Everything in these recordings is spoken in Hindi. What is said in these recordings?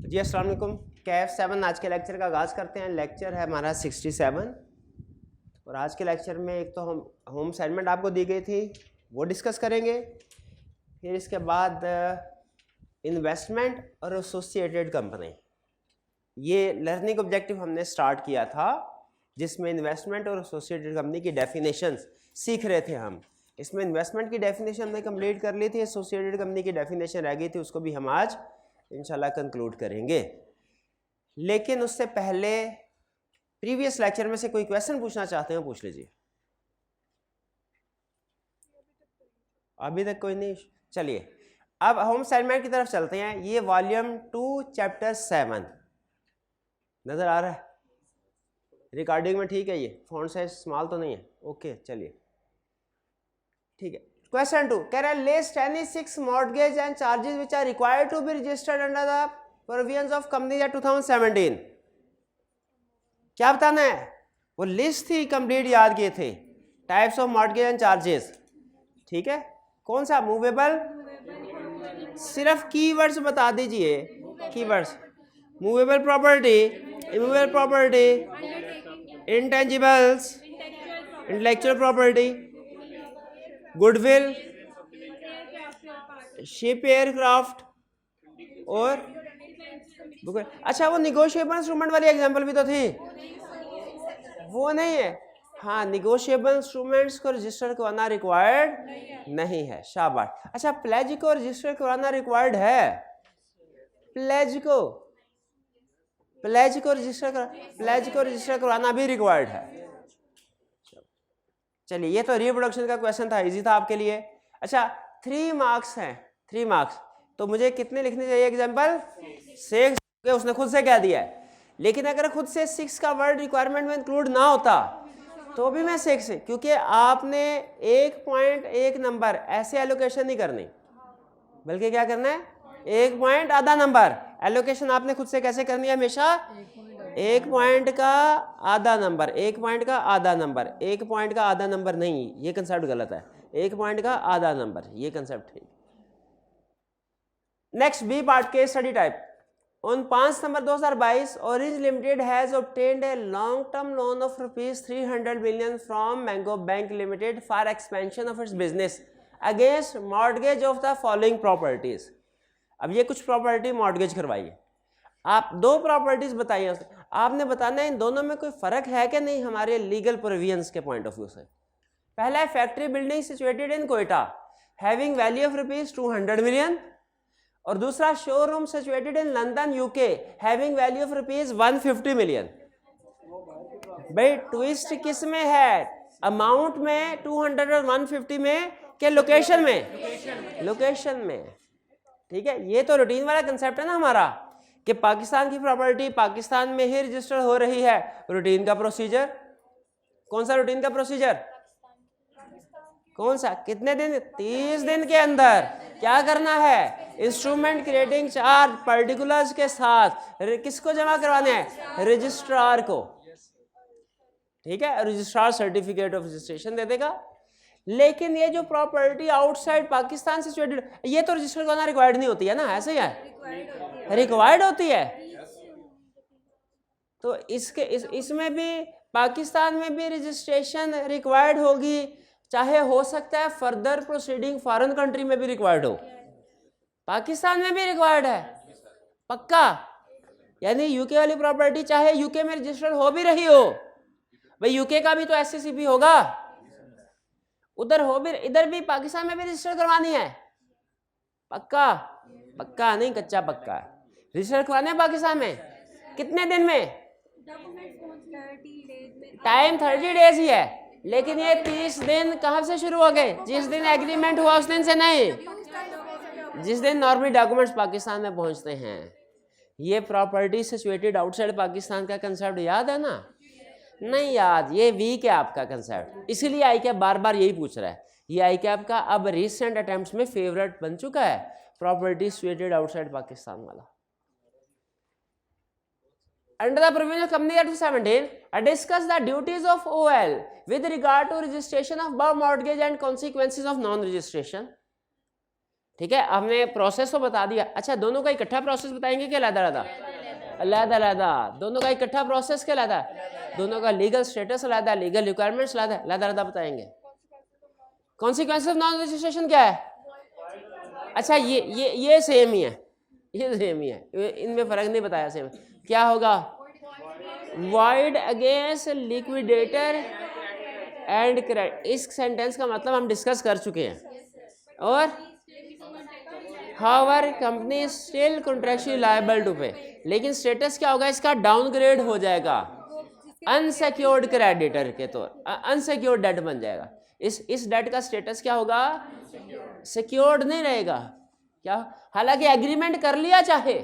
जी अस्सलाम वालेकुम। कैफ 7 आज के लेक्चर का आगाज़ करते हैं। लेक्चर है हमारा 67 और आज के लेक्चर में एक तो हम होम असाइनमेंट आपको दी गई थी वो डिस्कस करेंगे, फिर इसके बाद इन्वेस्टमेंट और एसोसिएटेड कंपनी, ये लर्निंग ऑब्जेक्टिव हमने स्टार्ट किया था जिसमें इन्वेस्टमेंट और एसोसिएटेड कंपनी की डेफिनेशंस सीख रहे थे हम। इसमें इन्वेस्टमेंट की डेफिनेशन हमने कंप्लीट कर ली थी, एसोसिएटेड कंपनी की डेफिनेशन रह गई थी, उसको भी हम आज इंशाल्लाह कंक्लूड करेंगे। लेकिन उससे पहले प्रीवियस लेक्चर में से कोई क्वेश्चन पूछना चाहते हैं पूछ लीजिए। अभी तक कोई नहीं? चलिए अब होम असाइनमेंट की तरफ चलते हैं। ये वॉल्यूम 2 चैप्टर 7 नजर आ रहा है? रिकॉर्डिंग में ठीक है? ये फॉन्ट साइज स्मॉल तो नहीं है? ओके चलिए ठीक है। Question 2. कह रहा है list any 6 mortgage and charges which are required to be registered under the provisions of Companies Act 2017. क्या बताना है? वो लिस्ट थी कंप्लीट, याद किए थे types of mortgage and charges. ठीक है, कौन सा? मूवेबल, सिर्फ कीवर्ड्स बता दीजिए। Keywords: movable property, immovable property, intangibles, intellectual property, goodwill, ship aircraft और अच्छा वो निगोशिएबल इंस्ट्रूमेंट वाली एग्जांपल भी तो थी, वो नहीं है। हाँ, निगोशिएबल इंस्ट्रूमेंट्स को रजिस्टर करवाना रिक्वायर्ड नहीं है। शाबाश। अच्छा, प्लेज को रजिस्टर करवाना रिक्वायर्ड है? प्लेज को रजिस्टर करवाना भी रिक्वायर्ड है। चलिए, ये तो रिप्रोडक्शन का क्वेश्चन था, इजी था आपके लिए। अच्छा, 3 मार्क्स हैं, 3 मार्क्स, तो मुझे कितने लिखने चाहिए एग्जाम्पल? 6। उसने खुद से कह दिया है, लेकिन अगर खुद से 6 का वर्ड रिक्वायरमेंट में इंक्लूड ना होता तो भी मैं 6 से, क्योंकि आपने 1.1 नंबर ऐसे एलोकेशन नहीं करनी, बल्कि क्या करना है? 1 पॉइंट आधा नंबर एलोकेशन आपने खुद से कैसे करनी है? हमेशा 1 पॉइंट का आधा नंबर, 1 पॉइंट का आधा नंबर, 1 पॉइंट का आधा नंबर नहीं, ये कंसेप्ट गलत है। 1 पॉइंट का आधा नंबर, ये कंसेप्ट ठीक। नेक्स्ट, बी पार्ट के study type. On 5 November 2022 Orange Limited has obtained a long-term loan of ₹300 million from Mango Bank Limited for expansion of its business against mortgage of the following properties. अब ये कुछ प्रॉपर्टी मॉर्गेज करवाई है, आप 2 प्रॉपर्टीज बताइए, आपने बताना है इन दोनों में कोई फर्क है कि नहीं हमारे लीगल प्रोविजंस के पॉइंट ऑफ व्यू से। पहला है factory building situated in Quetta having value of ₹200 million, और दूसरा showroom situated in London UK having value of ₹150 million। भाई ट्विस्ट किस में है? अमाउंट में 200 और 150 में के लोकेशन में? लोकेशन में। ठीक है, ये तो रूटीन वाला कंसेप्ट है ना हमारा, कि पाकिस्तान की प्रॉपर्टी पाकिस्तान में ही रजिस्टर हो रही है। रूटीन का प्रोसीजर कौन सा? रूटीन का प्रोसीजर कौन सा? कितने दिन? 30 दिन के अंदर क्या करना है? इंस्ट्रूमेंट क्रिएटिंग चार्ज पर्टिकुलर्स के साथ किसको जमा करवाने हैं? रजिस्ट्रार को। ठीक है, रजिस्ट्रार सर्टिफिकेट ऑफ रजिस्ट्रेशन दे देगा। लेकिन ये जो प्रॉपर्टी आउटसाइड पाकिस्तान से सिचुएटेड, ये तो रजिस्टर करना रिक्वायर्ड नहीं होती है ना? ऐसे ही है, रिक्वायर्ड होती है। तो इसमें भी पाकिस्तान में भी रजिस्ट्रेशन रिक्वायर्ड होगी, चाहे हो सकता है फर्दर प्रोसीडिंग फॉरेन कंट्री में भी रिक्वायर्ड हो, पाकिस्तान में भी रिक्वायर्ड है पक्का। यानी यूके वाली प्रॉपर्टी चाहे यूके में रजिस्टर्ड हो भी रही हो, भाई यूके का भी तो एससीसीपी होगा, उधर हो भी, इधर भी पाकिस्तान में भी रजिस्टर करवानी है पक्का। पक्का नहीं, कच्चा पक्का। रजिस्टर करवाने पाकिस्तान में कितने दिन में? टाइम 30 डेज ही है, लेकिन ये 30 दिन कहाँ से शुरू हो गए? जिस दिन एग्रीमेंट हुआ उस दिन से नहीं, जिस दिन नॉर्मली डॉक्यूमेंट्स पाकिस्तान में पहुंचते हैं। ये प्रॉपर्टी सिचुएटेड आउटसाइड पाकिस्तान का कंसेप्ट याद है ना? नहीं याद, ये वीक है आपका कंसेप्ट, इसीलिए आई कैप बार बार यही पूछ रहा है। ये आई कैप का अब रिसेंट अटेम्प्ट्स में फेवरेट बन चुका है, प्रॉपर्टी सिचुएटेड आउटसाइड पाकिस्तान वाला। Under the provision of Companies Act 2017, I discuss the duties of OL with regard to registration of above mortgage and consequences of non-registration. ठीक है, हमने प्रोसेस तो बता दिया। अच्छा, दोनों का इकट्ठा प्रोसेस बताएंगे कि अलग-अलग? अलग-अलग। दोनों का इकट्ठा प्रोसेस क्या अलग? दोनों का लीगल स्टेटस अलग, लीगल रिक्वायरमेंट्स अलग बताएंगे। कॉन्सिक्वेंस ऑफ नॉन रजिस्ट्रेशन क्या है? अच्छा, ये सेम ही है, ये सेम ही है, इनमें फर्क नहीं बताया। सेम क्या होगा? Void against liquidator and creditor. इस सेंटेंस का मतलब हम डिस्कस कर चुके हैं। और however company still contractually liable to pay, लेकिन स्टेटस क्या होगा इसका? डाउनग्रेड हो जाएगा अनसिक्योर्ड क्रेडिटर के तौर, अनसिक्योर्ड डेट बन जाएगा। इस डेट का स्टेटस क्या होगा? सिक्योर्ड नहीं रहेगा। क्या? हालांकि एग्रीमेंट कर लिया, चाहे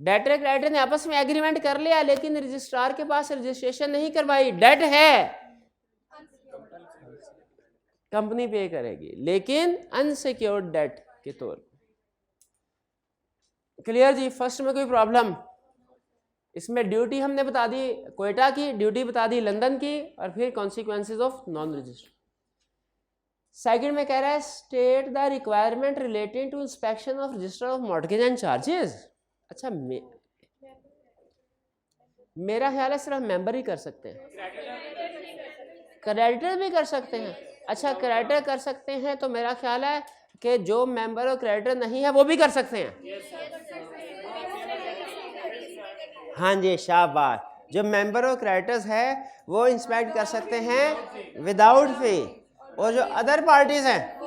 डेटर क्रेडिटर ने आपस में एग्रीमेंट कर लिया, लेकिन रजिस्ट्रार के पास रजिस्ट्रेशन नहीं करवाई, डेट है, कंपनी पे करेगी, लेकिन अनसिक्योर्ड डेट के तौर। क्लियर जी? फर्स्ट में कोई प्रॉब्लम? इसमें ड्यूटी हमने बता दी, क्वेटा की ड्यूटी बता दी, लंदन की, और फिर consequences of non register. Second में कह रहा है state the requirement relating to inspection of register of mortgage and charges. अच्छा, मेरा ख्याल है सिर्फ मेंबर ही कर सकते हैं, क्रेडिटर भी कर सकते हैं। अच्छा, क्रेडिटर कर सकते हैं तो मेरा ख्याल है कि जो मेंबर और क्रेडिटर नहीं है वो भी कर सकते हैं। हाँ जी, शाबाश। जो मेंबर और क्रेडिटर्स है वो इंस्पेक्ट कर सकते हैं विदाउट फी, और जो अदर पार्टीज हैं,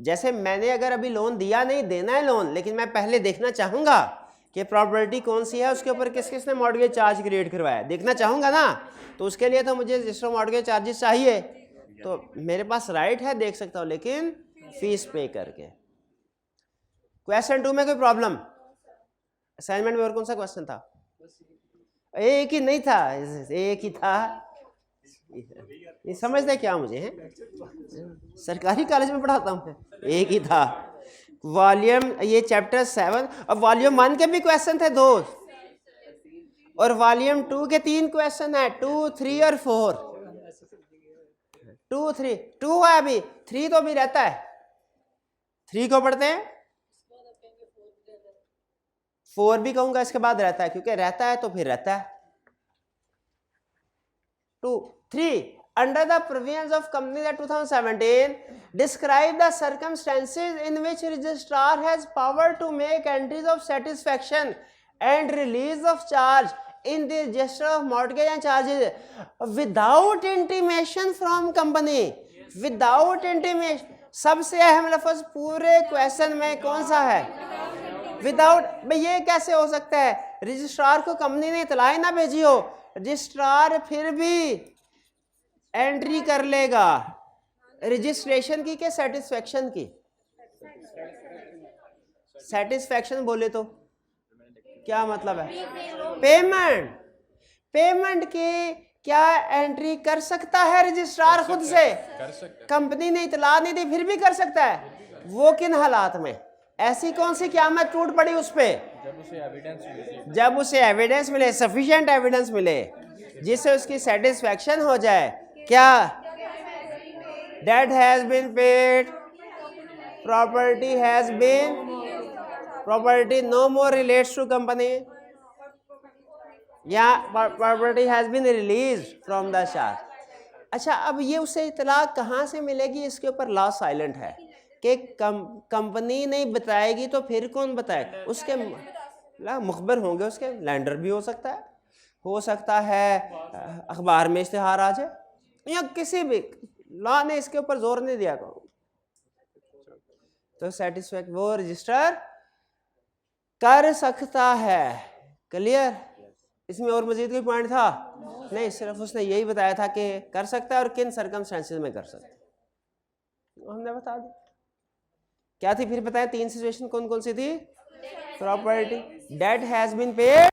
जैसे मैंने अगर अभी लोन दिया नहीं, देना है लोन, लेकिन मैं पहले देखना चाहूंगा कि प्रॉपर्टी कौन सी है, उसके ऊपर किस किसने मॉर्गेज चार्ज क्रिएट करवाया, देखना चाहूंगा ना, तो उसके लिए तो मुझे रजिस्टर मॉर्गेज चार्जेस चाहिए, तो मेरे पास राइट है, देख सकता हूँ, लेकिन फीस पे करके। क्वेश्चन 2 में कोई प्रॉब्लम? असाइनमेंट में और कौन सा क्वेश्चन था? एक ही नहीं था, एक ही था। ये समझते क्या मुझे हैं? सरकारी कॉलेज में पढ़ाता हूँ, एक ही था। वॉल्यूम, ये चैप्टर 7, और वॉल्यूम 1 के भी क्वेश्चन थे 2, और वॉल्यूम 2 के 3 क्वेश्चन है, 2, 3 और 4। 2, 3, 2 है अभी, 3 तो अभी रहता है। 3 को पढ़ते हैं, 4 भी कहूंगा इसके बाद रहता है, क्योंकि रहता है तो फिर रहता है। 2, 3 under the provisions of Companies Act 2017 describe the circumstances in which registrar has power to make entries of satisfaction and release of charge in the register of mortgage and charges without intimation from company. Without intimation, सबसे अहम लफ्ज पूरे क्वेश्चन में कौन सा है? विदाउट। भाई ये कैसे हो सकता है? रजिस्ट्रार को कंपनी ने इतलाई ना भेजी हो, रजिस्ट्रार फिर भी एंट्री कर लेगा रजिस्ट्रेशन की के सेटिस्फेक्शन की? सेटिस्फेक्शन बोले तो क्या मतलब है? पेमेंट। पेमेंट की क्या एंट्री कर सकता है रजिस्ट्रार खुद से? कंपनी ने इतला नहीं दी फिर भी कर सकता है। वो किन हालात में? ऐसी कौन सी क़यामत टूट पड़ी उस पे? जब उसे एविडेंस मिले, सफिशिएंट एविडेंस मिले जिससे उसकी सेटिस्फेक्शन हो जाए। क्या? Debt has been paid, property has been, property no more relates to company, या property has been release from the charge. अच्छा, अब ये उसे इतला कहाँ से मिलेगी? इसके ऊपर लॉ साइलेंट है कि कंपनी नहीं बताएगी तो फिर कौन बताएगा? उसके मुखबर होंगे, उसके लैंडर भी हो सकता है अखबार में इश्तिहार आ जाए, या किसी भी लॉ ने इसके ऊपर जोर नहीं दिया तो सेटिस्फैक्ट वो रजिस्टर कर सकता है। क्लियर? इसमें और मजीद कोई पॉइंट था? नहीं, सिर्फ उसने यही बताया था कि कर सकता है और किन सर्कमस्टेंसेस में कर सकता है, हमने बता दी। क्या थी फिर बताया? 3 सिचुएशन कौन कौन सी थी? Property, debt has been paid,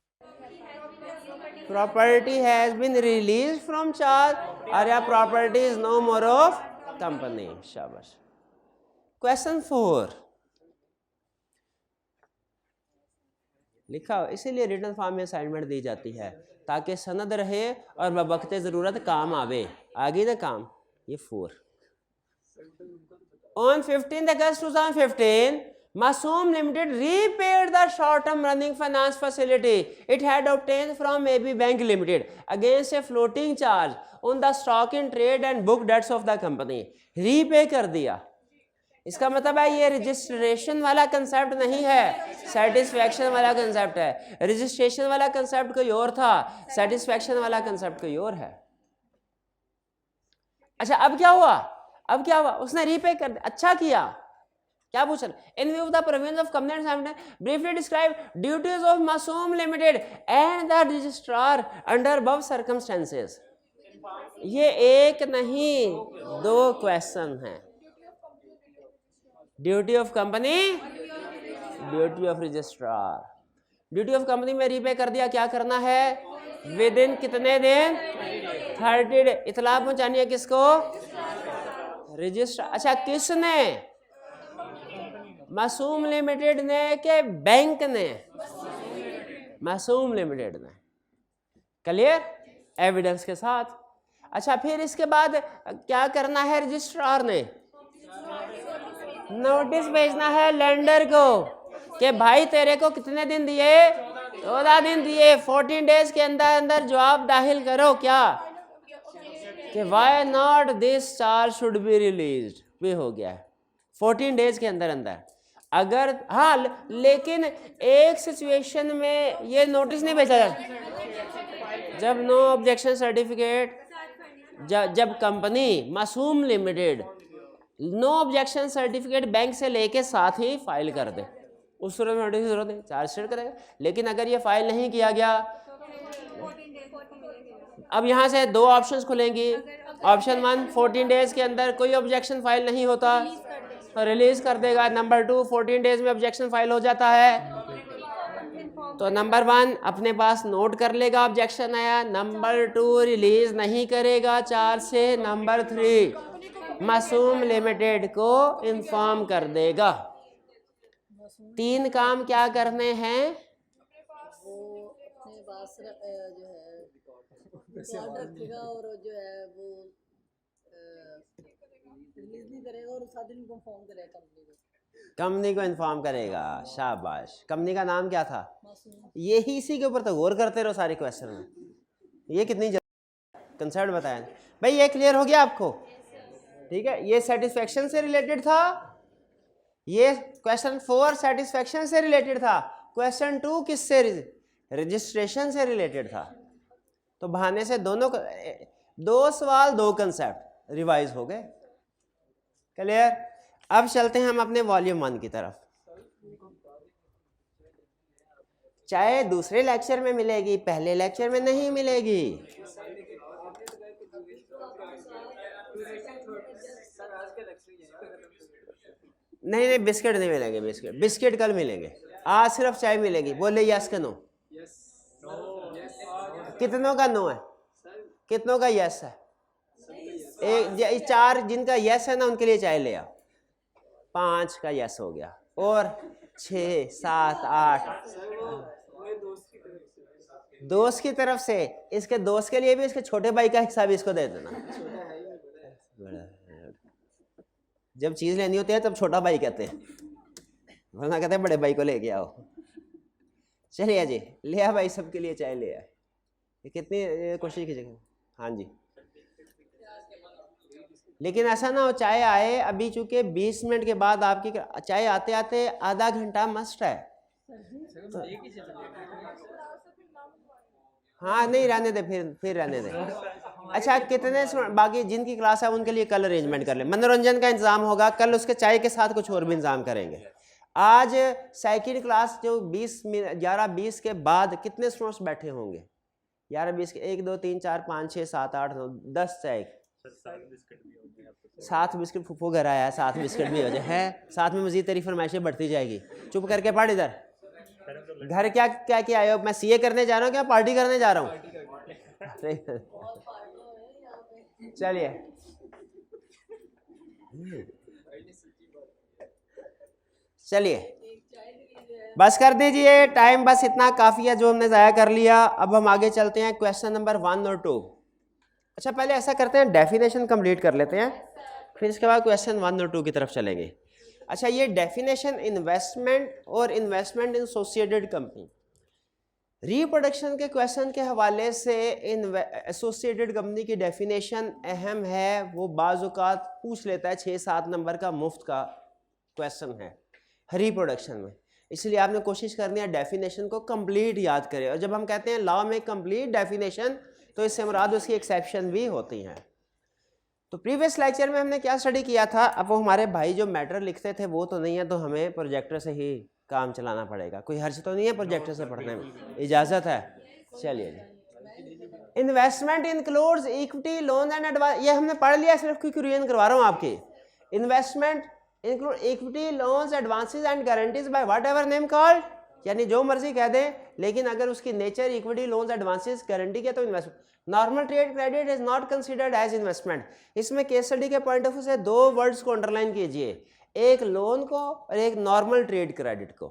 property has been release from charge, और या property is no more of company. शाबाश। क्वेश्चन 4 लिखा हो, इसीलिए रिटन फॉर्म में असाइनमेंट दी जाती है ताकि सनद रहे और बवक्त ज़रूरत काम आवे। आगे ना काम। ये 4 On 15th August 2015, Masoom Limited repaid the short-term running finance facility it had obtained from AB Bank Limited against a floating charge on the stock in trade and book debts of the company. Repay कर दिया. इसका मतलब है ये रजिस्ट्रेशन वाला कंसेप्ट नहीं है, सेटिस्फैक्शन वाला कंसेप्ट है. रजिस्ट्रेशन वाला कंसेप्ट कोई और था, सेटिस्फैक्शन वाला कंसेप्ट कोई और है. अच्छा अब क्या हुआ? अब क्या हुआ? उसने रीपे कर दिया. अच्छा किया. क्या पूछा? In view of the provisions of company and briefly describe duties of Masoom limited and the registrar under above circumstances. ये एक नहीं दो क्वेश्चन हैं. Duty of company, duty of registrar. Duty of company में रीपे कर दिया. क्या करना है? विद इन कितने दिन? 30 डे. इतला पहुंचानी है किसको? रजिस्ट्रार. अच्छा किसने? मासूम लिमिटेड ने के बैंक ने? मासूम लिमिटेड ने. क्लियर? एविडेंस के साथ. अच्छा फिर इसके बाद क्या करना है? रजिस्ट्रार ने नोटिस भेजना है लेंडर को कि भाई तेरे को कितने दिन दिए? 14 दिन दिए. 14 डेज के अंदर अंदर जवाब दाखिल करो. क्या कि why not this charge should be released. भी हो गया है 14 डेज के अंदर अंदर. अगर हाँ लेकिन एक सिचुएशन में ये नोटिस नहीं भेजा जाता जब नो ऑब्जेक्शन सर्टिफिकेट, जब company Masoom limited no objection certificate bank से लेके साथ ही फाइल कर दे, उस सूरत में नोटिस की जरूरत नहीं, चार्जशीट करेगा. लेकिन अगर ये फाइल नहीं किया गया, अब यहाँ से दो ऑप्शंस खुलेंगी. ऑप्शन 1 14 डेज के अंदर कोई ऑब्जेक्शन फाइल नहीं होता तो रिलीज कर देगा. नंबर 2 14 डेज में ऑब्जेक्शन फाइल हो जाता है तो नंबर 1 अपने पास नोट कर लेगा ऑब्जेक्शन आया. नंबर 2 रिलीज नहीं करेगा चार्ज से. नंबर 3 मासूम लिमिटेड को इन्फॉर्म कर देगा. 3 काम क्या करने हैं? रखेगा और जो है वो रिलीज नहीं करेगा और साथ ही इन्फॉर्म करेगा कंपनी को इन्फॉर्म करेगा. शाबाश. कंपनी का नाम क्या था? यही इसी के ऊपर तो गौर करते रहो सारे क्वेश्चन में. ये कितनी कंसेप्ट बताया भाई. ये क्लियर हो गया आपको? ठीक है. ये सेटिस्फेक्शन से रिलेटेड था. ये क्वेश्चन 4 सेटिस्फेक्शन से रिलेटेड था. क्वेश्चन 2 किससे? रजिस्ट्रेशन से रिलेटेड था. तो बहाने से दोनों 2 सवाल 2 कंसेप्ट रिवाइज हो गए. क्लियर? अब चलते हैं हम अपने वॉल्यूम 1 की तरफ. चाहे दूसरे लेक्चर में मिलेगी, पहले लेक्चर में नहीं मिलेगी. नहीं बिस्किट नहीं मिलेंगे. बिस्किट कल मिलेंगे. आज सिर्फ चाय मिलेगी. बोले यस के नो? कितनों का नो है? कितनों का यस है? 4 जिनका यस है ना उनके लिए चाय ले आओ. 5 का यस हो गया. और 6 7 8 दोस्त की तरफ से. इसके दोस्त के लिए भी इसके छोटे भाई का हिस्सा भी इसको दे देना. जब चीज लेनी होती है तब छोटा भाई कहते हैं, वरना कहते हैं बड़े भाई को लेके आओ. चलिए जी, ले आ भाई सबके लिए चाय ले आए. कितनी कोशिश कीजिएगा. हाँ जी. लेकिन ऐसा ना हो चाय आए अभी, चूंकि 20 मिनट के बाद आपकी चाय आते आते आधा घंटा मस्ट है. तो, हाँ नहीं रहने दे, फिर रहने दे. अच्छा कितने बाकी जिनकी क्लास है उनके लिए कल अरेंजमेंट कर ले. मनोरंजन का इंतजाम होगा कल. उसके चाय के साथ कुछ और भी इंतजाम करेंगे. आज सेकंड क्लास जो 11-20 के बाद कितने स्टूडेंट्स बैठे होंगे? 11-20 के 1 2 3 4 5 6 7 8 9 10 चाय. 7 बिस्किट फूफो घर आया है. 7 बिस्किट भी हो जाए है. साथ में मजीद तेरी फरमाइशें बढ़ती जाएगी. चुप करके पढ़. इधर घर क्या क्या क्या आए हो? मैं सीए करने जा रहा हूँ क्या पार्टी करने जा रहा हूँ? चलिए बस कर दीजिए. टाइम बस इतना काफी है जो हमने ज़ाया कर लिया. अब हम आगे चलते हैं क्वेश्चन नंबर 1 और 2. अच्छा पहले ऐसा करते हैं डेफिनेशन कंप्लीट कर लेते हैं. फिर इसके बाद क्वेश्चन 1 और 2 की तरफ चलेंगे। अच्छा, ये डेफिनेशन इन्वेस्टमेंट और इन्वेस्टमेंट इन एसोसिएटेड कंपनी, रिप्रोडक्शन के क्वेश्चन के हवाले से एसोसिएटेड कंपनी की डेफिनेशन अहम है, वो बाज़-औक़ात पूछ लेता है, 6-7 नंबर का मुफ्त का क्वेश्चन है रिप्रोडक्शन में, इसलिए आपने कोशिश करनी है डेफिनेशन को कंप्लीट याद करें। और जब हम कहते हैं लॉ में कंप्लीट डेफिनेशन, तो इससे मुराद उसकी एक्सेप्शन भी होती हैं। तो प्रीवियस लेक्चर में हमने क्या स्टडी किया था, अब वो हमारे भाई जो मैटर लिखते थे वो तो नहीं है, तो हमें प्रोजेक्टर से ही काम चलाना पड़ेगा। कोई हर्ज तो नहीं है प्रोजेक्टर से पढ़ने में, इजाज़त है? चलिए जी। Investment includes equity, loan and advance, ये हमने पढ़ लिया, सिर्फ क्विक रिवीजन करवा रहा हूँ आपकी। Investment include equity, loans, advances and guarantees by whatever name called, यानी जो मर्जी कह दें, लेकिन अगर उसकी nature equity, loans, advances, guarantee के, तो investment. Normal trade credit is not considered as investment. इसमें केस स्टडी के पॉइंट ऑफ व्यू से 2 वर्ड्स को अंडरलाइन कीजिए, एक लोन को और एक नॉर्मल ट्रेड क्रेडिट को।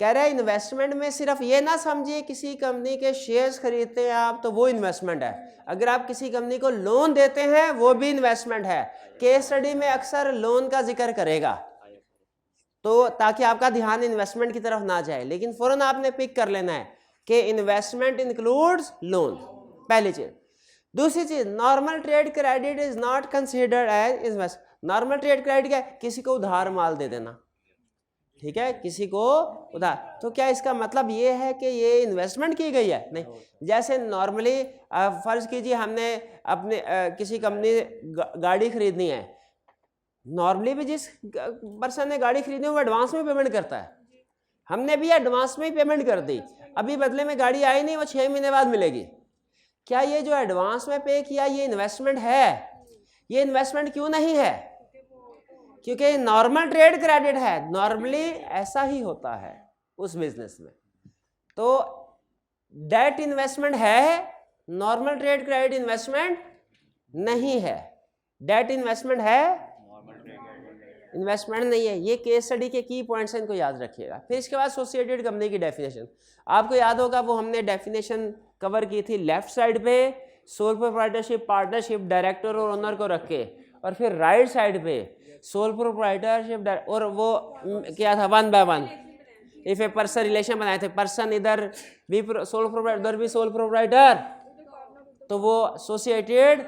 कह रहे हैं इन्वेस्टमेंट में सिर्फ ये ना समझिए किसी कंपनी के शेयर्स खरीदते हैं आप तो वो इन्वेस्टमेंट है, अगर आप किसी कंपनी को लोन देते हैं वो भी इन्वेस्टमेंट है। केस स्टडी में अक्सर लोन का जिक्र करेगा, तो ताकि आपका ध्यान इन्वेस्टमेंट की तरफ ना जाए, लेकिन फौरन आपने पिक कर लेना है कि इन्वेस्टमेंट इंक्लूड्स लोन, पहली चीज। दूसरी चीज, normal trade credit is not considered as invest. Normal trade credit क्या है? किसी को उधार माल दे देना, ठीक है, किसी को उधार। तो क्या इसका मतलब ये है कि ये इन्वेस्टमेंट की गई है? नहीं। जैसे नॉर्मली फर्ज कीजिए हमने अपने किसी कंपनी गाड़ी खरीदनी है, नॉर्मली भी जिस पर्सन ने गाड़ी खरीदनी है वो एडवांस में पेमेंट करता है, हमने भी एडवांस में ही पेमेंट कर दी, अभी बदले में गाड़ी आई नहीं, वो 6 महीने बाद मिलेगी। क्या ये जो एडवांस में पे किया ये इन्वेस्टमेंट है? ये इन्वेस्टमेंट क्यों नहीं है? क्योंकि नॉर्मल ट्रेड क्रेडिट है, नॉर्मली ऐसा ही होता है उस बिजनेस में। तो डेट इन्वेस्टमेंट है, नॉर्मल ट्रेड क्रेडिट इन्वेस्टमेंट नहीं है। डेट इन्वेस्टमेंट है, इन्वेस्टमेंट नहीं है। ये केस स्टडी के की पॉइंट्स हैं, इनको याद रखिएगा। फिर इसके बाद एसोसिएटेड कंपनी की डेफिनेशन, आपको याद होगा वो हमने डेफिनेशन कवर की थी लेफ्ट साइड पे सोल प्रोप्राइटरशिप, पार्टनरशिप, डायरेक्टर और ओनर को रख के, और फिर राइट साइड पे सोल प्रोप्राइटरशिप और वो क्या था 1 by 1 if a person relation बनाए थे, पर्सन इधर भी सोल प्रोप्राइटर उधर भी सोल प्रोप्राइटर, तो वो एसोसिएटेड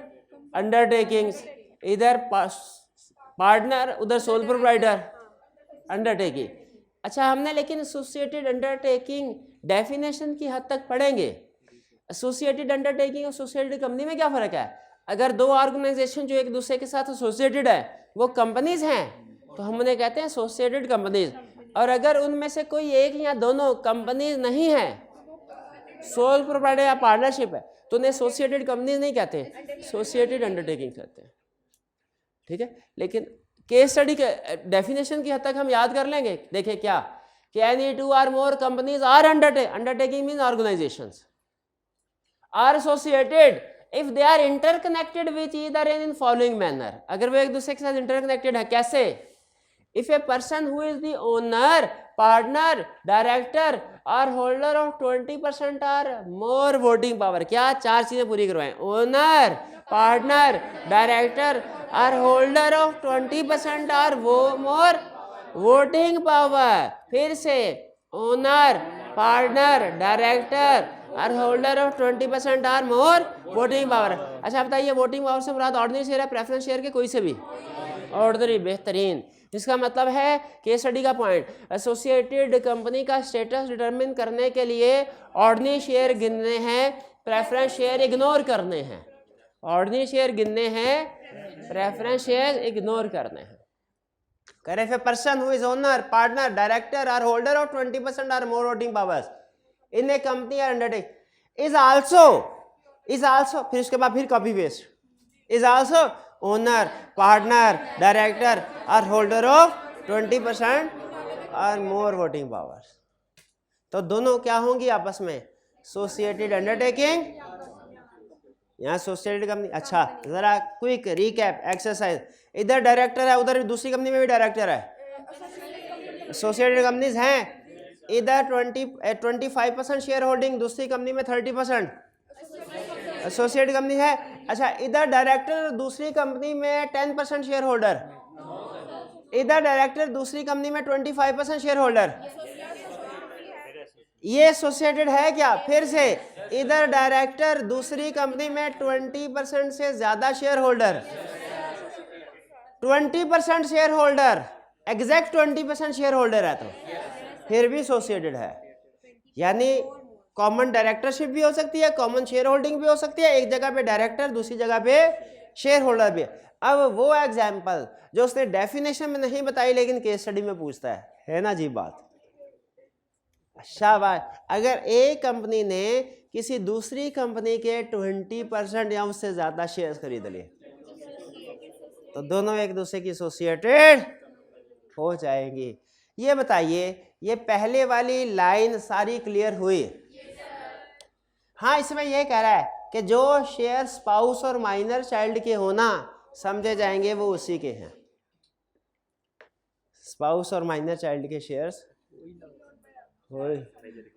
अंडरटेकिंग्स, इधर पार्टनर उधर सोल प्रोप्राइटर अंडरटेकिंग। अच्छा, हमने लेकिन एसोसिएटेड अंडरटेकिंग डेफिनेशन की हद तक पढ़ेंगे। एसोसिएटेड अंडरटेकिंग और एसोसिएटेड कंपनी में क्या फ़र्क है? अगर 2 ऑर्गेनाइजेशन जो एक दूसरे के साथ एसोसिएटेड है वो कंपनीज हैं, तो हम उन्हें कहते हैं एसोसिएटेड कंपनीज। और अगर उनमें से कोई एक या दोनों कंपनीज नहीं है, सोल प्रोप्राइटर या पार्टनरशिप है, तो उन्हें एसोसिएटेड कंपनीज नहीं कहते, एसोसिएटेड अंडरटेकिंग कहते हैं, ठीक है। लेकिन केस स्टडी के डेफिनेशन की हद तक हम याद कर लेंगे। देखिए क्या कि any 2 or more companies are undertaking means organizations are associated if they are interconnected with either in following manner। अगर वो एक दूसरे के साथ इंटरकनेक्टेड है, कैसे? If a person who is the owner, partner, director or holder of 20% or more voting power, क्या 4 चीजें पूरी करवाएं? ओनर, पार्टनर, डायरेक्टर और होल्डर ऑफ 20% और मोर वोटिंग पावर। फिर से ओनर, पार्टनर, डायरेक्टर और होल्डर ऑफ 20% और मोर वोटिंग पावर। अच्छा बताइए, वोटिंग पावर से मुराद ऑर्डिनरी शेयर है, प्रेफरेंस शेयर के कोई से भी? ऑर्डिनरी, बेहतरीन। इसका मतलब है केस स्टडी का पॉइंट, एसोसिएटेड कंपनी का स्टेटस डिटरमिन करने के लिए ऑर्डिनरी शेयर गिनने हैं, प्रेफरेंस शेयर इग्नोर करने हैं। ऑर्डिनरी शेयर गिनने हैं, प्रेफरेंस शेयर इग्नोर करने हैं। करे if a person who is owner, partner, director और होल्डर ऑफ 20% और more voting powers in a company और अंडरटेक इज आल्सो, फिर उसके बाद फिर copy paste, is also owner, partner, director और होल्डर ऑफ 20% और मोर वोटिंग पावर्स। तो दोनों क्या होंगी आपस में? एसोसिएटेड अंडरटेकिंग, यहाँ एसोसिएटेड कंपनी। अच्छा जरा क्विक रिकैप एक्सरसाइज, इधर डायरेक्टर है, उधर दूसरी कंपनी में भी डायरेक्टर है, एसोसिएटेड कंपनीज हैं, इधर 25% शेयर होल्डिंग, दूसरी कंपनी में 30% एसोसिएटेड कंपनी है। अच्छा, इधर डायरेक्टर दूसरी कंपनी में 10% शेयर होल्डर, इधर डायरेक्टर दूसरी कंपनी में 25% शेयर होल्डर, ये एसोसिएटेड है क्या? फिर से इधर डायरेक्टर दूसरी कंपनी में 20% से ज्यादा share holder, 20% share holder, exact 20% share holder है, तो फिर भी एसोसिएटेड है। यानी कॉमन डायरेक्टरशिप भी हो सकती है, कॉमन शेयर होल्डिंग भी हो सकती है, एक जगह पे डायरेक्टर दूसरी जगह पे शेयर होल्डर भी। अब वो एग्जाम्पल जो उसने डेफिनेशन में नहीं बताई लेकिन केस स्टडी में पूछता है ना जी बात। शाबाश। अगर एक कंपनी ने किसी दूसरी कंपनी के 20% या उससे ज्यादा शेयर्स खरीद लिए तो दोनों एक दूसरे की एसोसिएटेड हो जाएंगी। ये बताइए, ये पहले वाली लाइन सारी क्लियर हुई? हाँ, इसमें यह कह रहा है कि जो शेयर स्पाउस और माइनर चाइल्ड के होना समझे जाएंगे वो उसी के हैं। स्पाउस और माइनर चाइल्ड के शेयर्स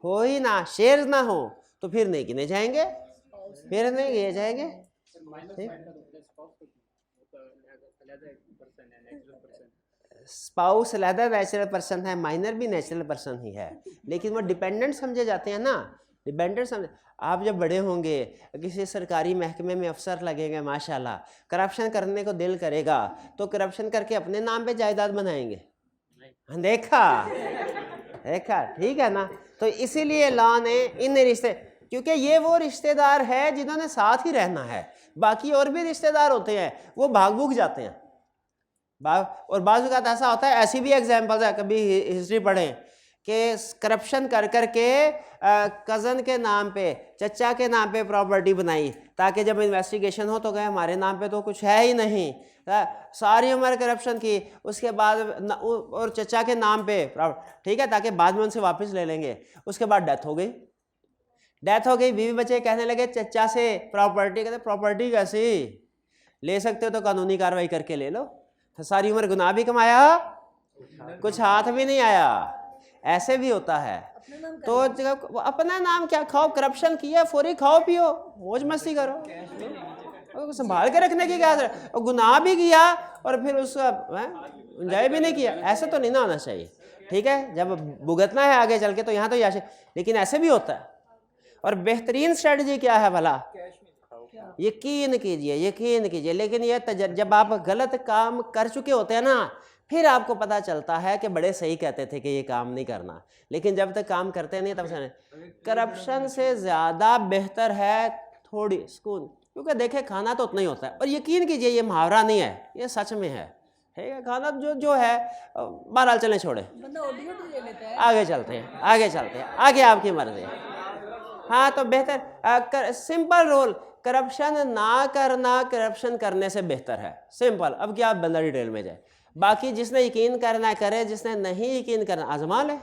हो ही ना, शेयर्स ना हो तो फिर नहीं गिने जाएंगे, फिर नहीं गिने जाएंगे। स्पाउस अलहदा नेचुरल पर्सन है, माइनर भी नेचुरल पर्सन ही है, लेकिन वो डिपेंडेंट समझे जाते हैं ना, डिपेंडेंट समझे। आप जब बड़े होंगे किसी सरकारी महकमे में अफसर लगेंगे, माशाल्लाह करप्शन करने को दिल करेगा तो करप्शन करके अपने नाम पे जायदाद बनाएंगे। देखा देखा, ठीक है ना। तो इसीलिए लॉ ने इन रिश्ते, क्योंकि ये वो रिश्तेदार है जिन्होंने साथ ही रहना है, बाकी और भी रिश्तेदार होते हैं वो भाग भूग जाते हैं। और बाज़ औक़ात ऐसा होता है, ऐसी भी एग्जाम्पल्स है, कभी हिस्ट्री पढ़ें कि करप्शन कर करके कज़न के नाम पे, चचा के नाम पे प्रॉपर्टी बनाई ताकि जब इन्वेस्टिगेशन हो तो कहे हमारे नाम पे तो कुछ है ही नहीं, सारी उम्र करप्शन की, उसके बाद और चचा के नाम पे, ठीक है, ताकि बाद में उनसे वापस ले लेंगे। उसके बाद डेथ हो गई, बीवी बच्चे कहने लगे चचा से प्रॉपर्टी, कहते प्रॉपर्टी कैसी ले सकते हो तो कानूनी कार्रवाई करके ले लो, तो सारी उम्र गुनाह भी कमाया कुछ हाथ भी नहीं आया। ऐसे भी होता है। तो अपना नाम क्या, खाओ, करप्शन किया फौरी खाओ पियो मौज मस्ती करो, संभाल के रखने की क्या, और गुनाह भी किया और फिर उसका एंजॉय भी नहीं किया, ऐसे तो नहीं ना होना चाहिए। ठीक है, जब भुगतना है आगे चल के तो यहाँ तो याद, लेकिन ऐसे भी होता है। और बेहतरीन स्ट्रेटजी क्या है भला, यकीन कीजिए, लेकिन ये जब आप गलत काम कर चुके होते हैं ना, फिर आपको पता चलता है कि बड़े सही कहते थे कि ये काम नहीं करना, लेकिन जब तक काम करते नहीं तब से। करप्शन से ज़्यादा बेहतर है थोड़ी सुकून, क्योंकि देखे खाना तो उतना ही होता है। और यकीन कीजिए ये मुहावरा नहीं है, ये सच में है, ठीक है। खाना जो है बहरहाल चलें, छोड़े, आगे चलते हैं, आगे आपकी मर्जी है। हाँ, तो बेहतर सिंपल रूल, करप्शन ना करना करप्शन करने से बेहतर है, सिंपल। अब क्या बंदा डिटेल में जाए, बाकी जिसने यकीन करना है करे, जिसने नहीं यकीन करना आजमा ले,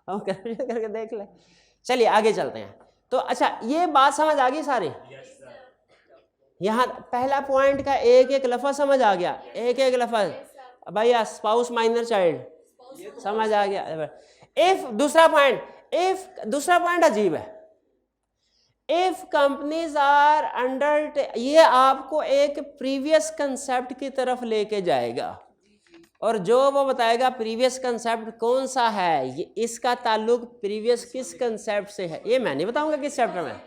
अब करप्शन करके देख ले। चलिए आगे चलते हैं। तो अच्छा, ये बात समझ आ गई सारी? यहाँ पहला पॉइंट का एक एक लफ्ज़ समझ आ गया, एक एक लफ्ज़ भैया, स्पाउस माइनर चाइल्ड समझ आ गया। इफ दूसरा पॉइंट अजीब है, इफ कंपनीज आर अंडर, ये आपको एक प्रीवियस कंसेप्ट की तरफ लेके जाएगा, और जो वो बताएगा प्रीवियस कंसेप्ट कौन सा है, ये इसका ताल्लुक प्रीवियस किस कंसेप्ट से है, ये मैं नहीं बताऊंगा किस चैप्टर में।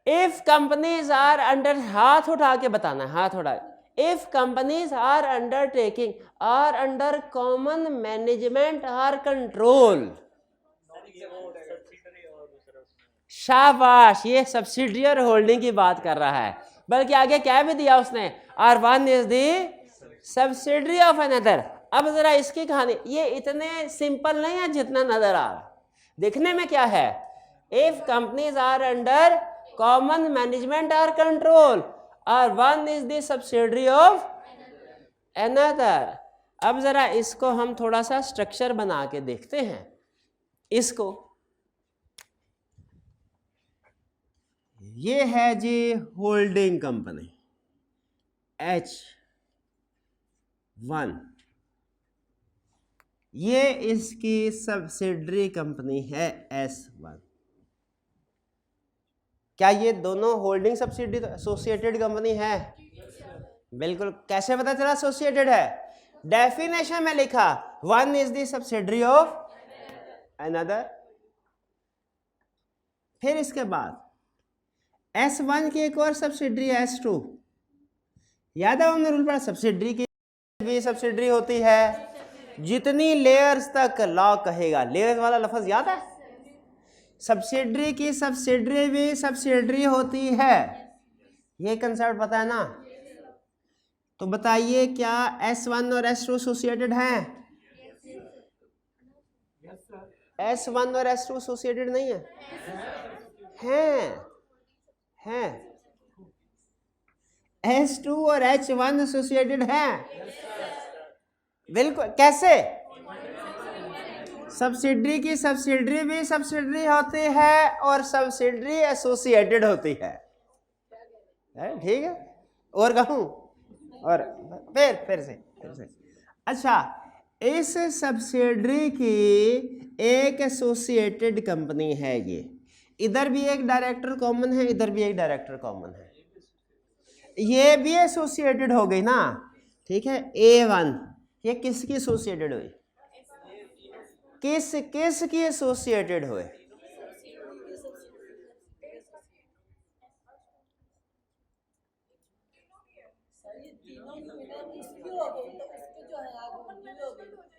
इफ कंपनीज आर अंडर, हाथ उठा के बताना, हाथ उठा, if companies or undertaking are under common management or control, शाबाश, ये सब्सिडी और होल्डिंग की बात कर रहा है। बल्कि आगे क्या भी दिया उसने, R1 is the subsidy of another. अब जरा इसकी कहानी, ये इतने सिंपल नहीं है जितना नजर आ रहा। देखने में क्या है, if companies are under common management or control, R1 is the subsidy of another. अब जरा इसको हम थोड़ा सा स्ट्रक्चर बना के देखते हैं। इसको, ये है जी होल्डिंग कंपनी H1, ये इसकी सब्सिडरी कंपनी है S1। क्या ये दोनों होल्डिंग सब्सिडी एसोसिएटेड कंपनी है? बिल्कुल। कैसे पता चला एसोसिएटेड है? डेफिनेशन में लिखा one is the subsidiary of another. फिर इसके बाद S1 की एक और सब्सिडरी है S2। याद है हमने रूल पढ़ा, सब्सिडरी की भी सब्सिडरी होती है जितनी लेयर्स तक लॉ कहेगा। लेयर्स वाला लफ्ज याद है? सब्सिडरी की सब्सिडरी भी सब्सिडरी होती है, ये कंसेप्ट पता है ना? तो बताइए क्या S1 और S2 एसोसिएटेड हैं? S1 और S2 एसोसिएटेड नहीं है? हैं। S2 और H1 एसोसिएटेड हैं? बिल्कुल। कैसे? सब्सिडरी की सब्सिडरी भी सब्सिडरी होती है और सब्सिडरी एसोसिएटेड होती है। ठीक है? और कहूं? और फिर से अच्छा, इस सब्सिडरी की एक एसोसिएटेड कंपनी है। ये इधर भी एक डायरेक्टर कॉमन है, इधर भी एक डायरेक्टर कॉमन है, ये भी एसोसिएटेड हो गई ना? ठीक है। A1 ये किसकी एसोसिएटेड हुई? किसकी एसोसिएटेड हुए?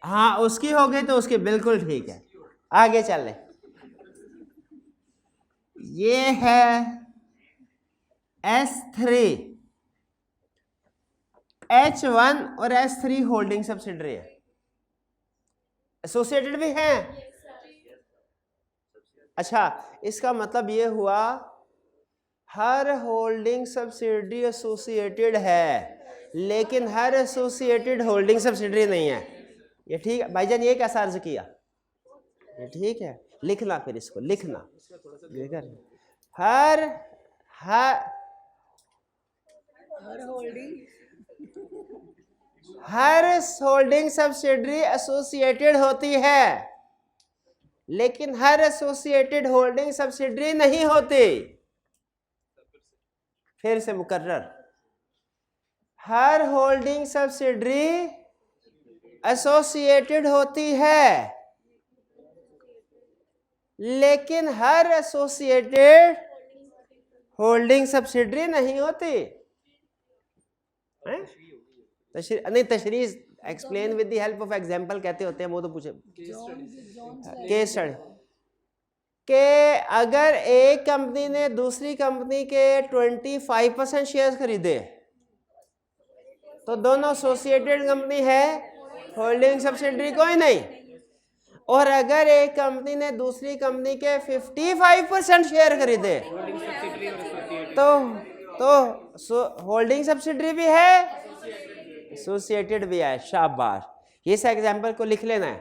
हाँ, उसकी हो गई तो उसकी बिल्कुल ठीक है। आगे चल ले। ये है S3, H1 और S3 होल्डिंग सब्सिडरी है, एसोसिएटेड भी हैं। अच्छा, इसका मतलब ये हुआ हर होल्डिंग सब्सिडरी एसोसिएटेड है, लेकिन हर एसोसिएटेड होल्डिंग सब्सिडरी नहीं है। ये ठीक है भाईजान? ये कैसा अर्ज किया? ये ठीक है। लिखना, फिर इसको लिखना। हर होल्डिंग सब्सिडरी एसोसिएटेड होती है, लेकिन हर एसोसिएटेड होल्डिंग सब्सिडरी नहीं होती। फिर से मुकर्रर, हर होल्डिंग सब्सिडरी एसोसिएटेड होती है, लेकिन हर एसोसिएटेड होल्डिंग सब्सिडरी नहीं होती। नहीं, तशरीह explain with the help of example कहते होते हैं, वो तो पूछे केस स्टडी के अगर एक कंपनी ने दूसरी कंपनी के 25% शेयर खरीदे तो दोनों एसोसिएटेड कंपनी है, होल्डिंग सब्सिडरी कोई नहीं। और अगर एक कंपनी ने दूसरी कंपनी के 55% शेयर खरीदे तो होल्डिंग सब्सिडरी भी है, एसोसिएटेड भी है। शाबाश। इस एग्जांपल को लिख लेना है,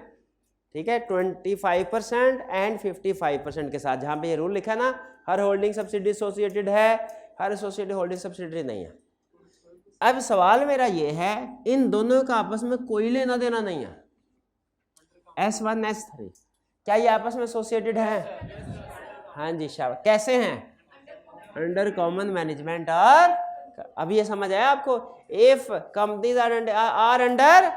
ठीक है? 25% एंड 55% के साथ, जहां पे ये रूल लिखा ना, हर होल्डिंग सब्सिडरी एसोसिएटेड है, हर एसोसिएटेड होल्डिंग सब्सिडरी नहीं है। अब सवाल मेरा ये है, इन दोनों का आपस में कोई लेना देना नहीं है। S1 S3 क्या ये आपस में एसोसिएटेड है? हाँ जी, शाबाश। कैसे हैं? Under common management. और अभी ये समझ आया आपको? If companies are under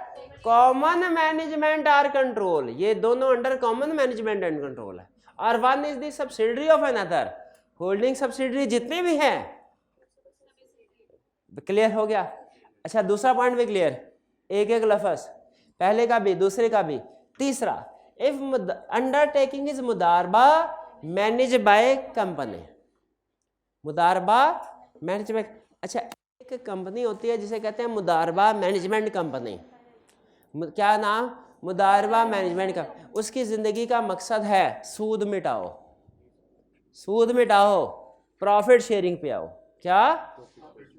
common management or control, ये दोनों under common management and control है, और one is the subsidiary of another, holding subsidiary जितनी भी हैं। क्लियर हो गया? अच्छा, दूसरा पॉइंट भी क्लियर, एक एक लफ्ज, पहले का भी दूसरे का भी। तीसरा, इफ अंडरटेकिंग इज मुदारबा मैनेज बाय कंपनी, मुदारबा मैनेज बाय। अच्छा, एक कंपनी होती है जिसे कहते हैं मुदारबा मैनेजमेंट कंपनी। क्या नाम? मुदारबा मैनेजमेंट का। उसकी जिंदगी का मकसद है सूद मिटाओ, सूद मिटाओ, प्रॉफिट शेयरिंग पे आओ। क्या?